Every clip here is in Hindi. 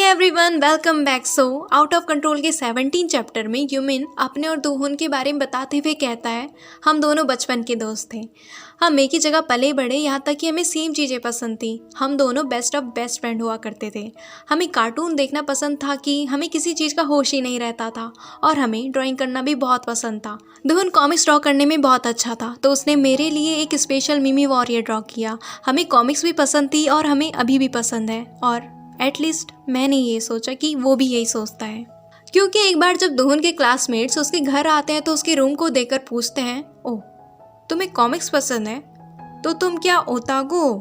Everyone, welcome back. Out of control के 17 चैप्टर में यूमिन अपने और दोहन के बारे में बताते हुए कहता है, हम दोनों बचपन के दोस्त थे। हम एक ही जगह पले बड़े, यहाँ तक कि हमें सेम चीज़ें पसंद थी। हम दोनों बेस्ट ऑफ बेस्ट फ्रेंड हुआ करते थे। हमें कार्टून देखना पसंद था कि हमें किसी चीज़ का होश ही नहीं रहता था, और हमें ड्राइंग करना भी बहुत पसंद था। दोहन कॉमिक्स ड्रॉ करने में बहुत अच्छा था, तो उसने मेरे लिए एक स्पेशल मिमी वॉरियर ड्रॉ किया। हमें कॉमिक्स भी पसंद थी और हमें अभी भी पसंद है, और एटलीस्ट मैंने ये सोचा कि वो भी यही सोचता है। क्योंकि एक बार जब दोहन के क्लासमेट्स उसके घर आते हैं तो उसके रूम को देखकर पूछते हैं, ओह तुम्हें कॉमिक्स पसंद है, तो तुम क्या ओतागो हो?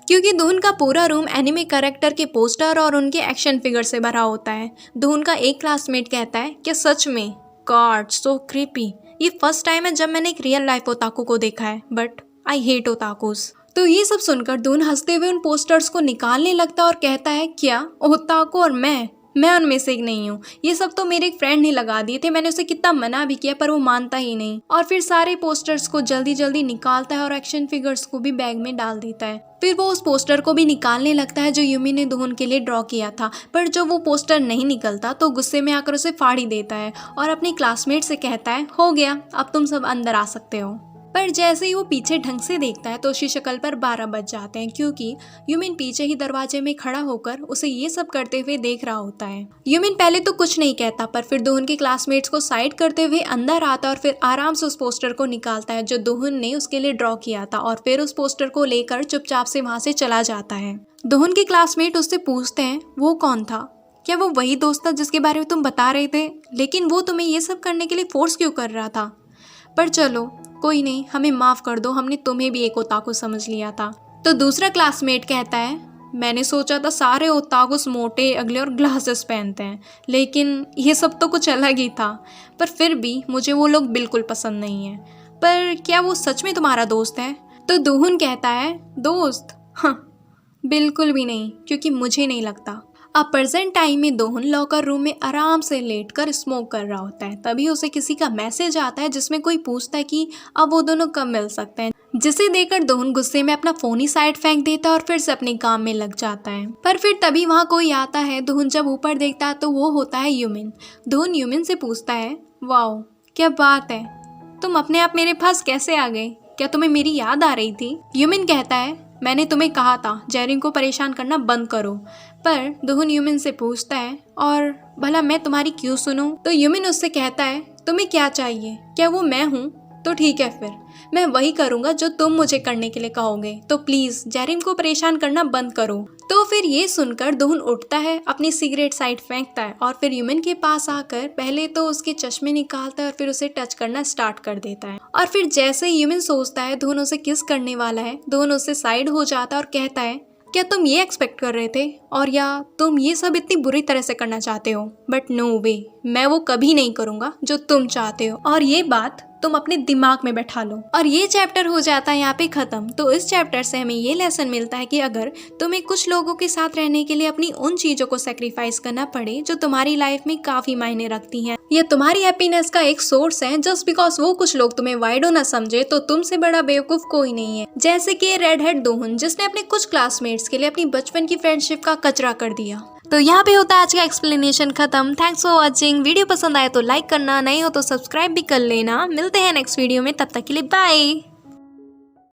क्योंकि दोहन का पूरा रूम एनिमे कैरेक्टर के पोस्टर और उनके एक्शन फिगर से भरा होता है। दोहन का एक क्लासमेट कहता है, क्या सच में? God so creepy. ये फर्स्ट टाइम है जब मैंने एक रियल लाइफ ओताकू को देखा है, बट आई हेट ओताकुस। तो ये सब सुनकर दोहन हंसते हुए उन पोस्टर्स को निकालने लगता और कहता है, क्या ओताकू और मैं उनमें से एक नहीं हूँ। ये सब तो मेरे एक फ्रेंड ने लगा दिए थे, मैंने उसे कितना मना भी किया पर वो मानता ही नहीं। और फिर सारे पोस्टर्स को जल्दी जल्दी निकालता है और एक्शन फिगर्स को भी बैग में डाल देता है। फिर वो उस पोस्टर को भी निकालने लगता है जो यूमी ने दोहन के लिए ड्रॉ किया था, पर जब वो पोस्टर नहीं निकलता तो गुस्से में आकर उसे फाड़ ही देता है और अपने क्लासमेट से कहता है, हो गया, अब तुम सब अंदर आ सकते हो। पर जैसे ही वो पीछे ढंग से देखता है तो उसकी शक्ल पर 12 बज जाते हैं, क्योंकि यूमिन पीछे ही दरवाजे में खड़ा होकर उसे ये सब करते हुए देख रहा होता है। यूमिन पहले तो कुछ नहीं कहता, पर फिर दोहन के क्लासमेट्स को साइड करते हुए अंदर आता और फिर आराम से उस पोस्टर को निकालता है जो दोहन ने उसके लिए ड्रॉ किया था, और फिर उस पोस्टर को लेकर चुपचाप से वहां से चला जाता है। दोहन के क्लासमेट उससे पूछते हैं, वो कौन था? क्या वो वही दोस्त था जिसके बारे में तुम बता रहे थे? लेकिन वो तुम्हें ये सब करने के लिए फोर्स क्यों कर रहा था? पर चलो कोई नहीं, हमें माफ कर दो, हमने तुम्हें भी एक ओताकू समझ लिया था। तो दूसरा क्लासमेट कहता है, मैंने सोचा था सारे ओताकुस मोटे अगले और ग्लासेस पहनते हैं, लेकिन ये सब तो कुछ अलग ही था। पर फिर भी मुझे वो लोग बिल्कुल पसंद नहीं है। पर क्या वो सच में तुम्हारा दोस्त है? तो दोहन कहता है, दोस्त? हाँ बिल्कुल भी नहीं, क्योंकि मुझे नहीं लगता। अब प्रेजेंट टाइम में दोहन लॉकर रूम में आराम से लेटकर स्मोक कर रहा होता है। तभी उसे किसी का मैसेज आता है जिसमें कोई पूछता है कि अब वो दोनों कब मिल सकते हैं, जिसे देखकर दोहन गुस्से में अपना फोन ही साइड फेंक देता है और फिर से अपने काम में लग जाता है। पर फिर तभी वहाँ कोई आता है। दोहन जब ऊपर देखता है तो वो होता है यूमिन। दोहन यूमिन से पूछता है, वाओ क्या बात है, तुम अपने आप मेरे पास कैसे आ गए? क्या तुम्हें मेरी याद आ रही थी? यूमिन कहता है, मैंने तुम्हें कहा था जेरिन को परेशान करना बंद करो। पर दोहन यूमिन से पूछता है, और भला मैं तुम्हारी क्यों सुनूं? तो यूमिन उससे कहता है, तुम्हें क्या चाहिए? क्या वो मैं हूँ? तो ठीक है, फिर मैं वही करूँगा जो तुम मुझे करने के लिए कहोगे। तो प्लीज़ जेरिन को परेशान करना बंद करो। तो फिर ये सुनकर दोहन उठता है, अपनी सिगरेट साइड फेंकता है और फिर यूमिन के पास आकर पहले तो उसके चश्मे निकालता है और फिर उसे टच करना स्टार्ट कर देता है। और फिर जैसे ही यूमिन सोचता है दोहन उसे किस करने वाला है, दोहन उससे साइड हो जाता है और कहता है, क्या तुम ये एक्सपेक्ट कर रहे थे, और या तुम ये सब इतनी बुरी तरह से करना चाहते हो? बट नो वे, मैं वो कभी नहीं करूँगा जो तुम चाहते हो, और ये बात तुम अपने दिमाग में बैठा लो। और ये चैप्टर हो जाता है यहाँ पे खत्म। तो इस चैप्टर से हमें ये लेसन मिलता है कि अगर तुम्हें कुछ लोगों के साथ रहने के लिए अपनी उन चीजों को सेक्रीफाइस करना पड़े जो तुम्हारी लाइफ में काफी मायने रखती हैं, या तुम्हारी हैप्पीनेस का एक सोर्स है, जस्ट बिकॉज वो कुछ लोग तुम्हें वाइडो ना समझे, तो तुमसे बड़ा बेवकूफ कोई नहीं है। जैसे कि रेड हेड दोहन, जिसने अपने कुछ क्लासमेट्स के लिए अपनी बचपन की फ्रेंडशिप का कचरा कर दिया। तो यहाँ पे होता है आज का एक्सप्लेनेशन खत्म। Thanks for watching. वीडियो पसंद आए तो लाइक करना, नहीं हो तो सब्सक्राइब भी कर लेना। मिलते हैं नेक्स्ट वीडियो में, तब तक के लिए बाय।